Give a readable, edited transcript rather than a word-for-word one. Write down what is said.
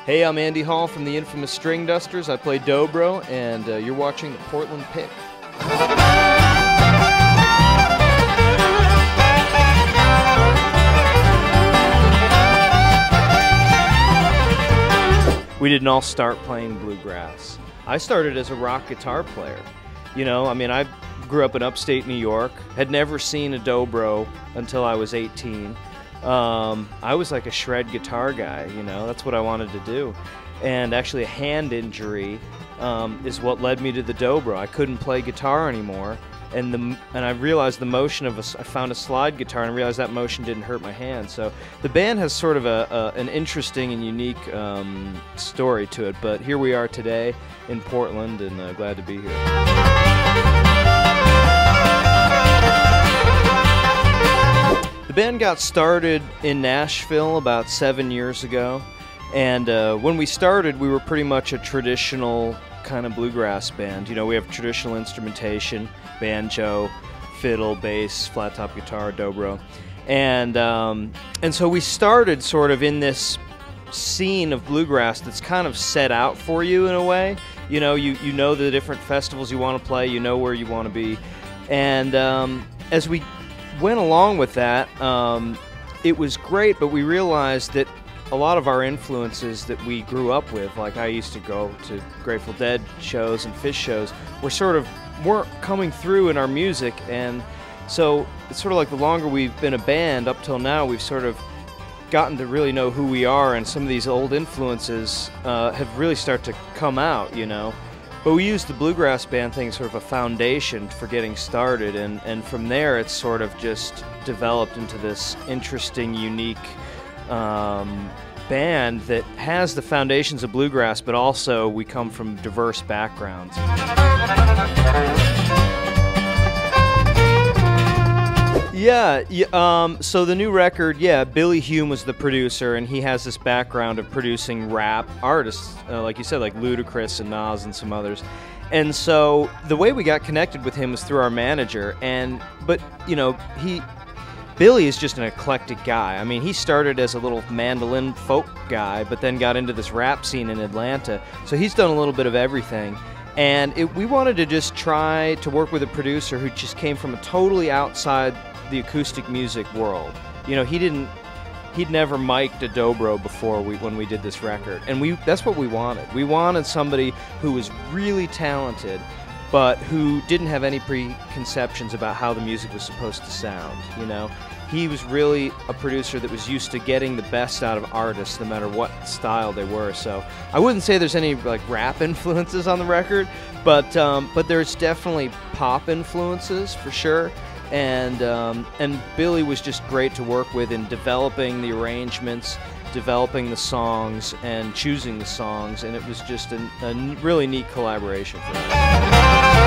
Hey, I'm Andy Hall from the Infamous Stringdusters. I play dobro, and you're watching the Portland Pick. We didn't all start playing bluegrass. I started as a rock guitar player. You know, I mean, I grew up in upstate New York, had never seen a dobro until I was 18. I was like a shred guitar guy, you know, that's what I wanted to do. And actually a hand injury is what led me to the dobro. I couldn't play guitar anymore, and I realized the motion of I found a slide guitar and I realized that motion didn't hurt my hand. So the band has sort of an interesting and unique story to it, but here we are today in Portland, and glad to be here. The band got started in Nashville about 7 years ago, and when we started, we were pretty much a traditional kind of bluegrass band. You know, we have traditional instrumentation, banjo, fiddle, bass, flat top guitar, dobro, and so we started sort of in this scene of bluegrass that's kind of set out for you in a way. You know, you know the different festivals you want to play, you know where you want to be, and as we went along with that, it was great, but we realized that a lot of our influences that we grew up with, like I used to go to Grateful Dead shows and Fish shows, weren't coming through in our music, and so it's sort of like the longer we've been a band up till now, we've sort of gotten to really know who we are, and some of these old influences have really started to come out, you know. But we used the bluegrass band thing as sort of a foundation for getting started, and from there it's sort of just developed into this interesting, unique band that has the foundations of bluegrass, but also we come from diverse backgrounds. Yeah, so the new record, yeah, Billy Hume was the producer, and he has this background of producing rap artists, like you said, like Ludacris and Nas and some others. And so the way we got connected with him was through our manager, but you know, Billy is just an eclectic guy. I mean, he started as a little mandolin folk guy, but then got into this rap scene in Atlanta, so he's done a little bit of everything. And we wanted to just try to work with a producer who just came from a totally outside the acoustic music world. You know, he'd never mic'd a dobro before when we did this record, and that's what we wanted. We wanted somebody who was really talented, but who didn't have any preconceptions about how the music was supposed to sound, you know. He was really a producer that was used to getting the best out of artists, no matter what style they were. So I wouldn't say there's any like rap influences on the record, but there's definitely pop influences for sure. And Billy was just great to work with in developing the arrangements, developing the songs, and choosing the songs, and it was just a really neat collaboration for us.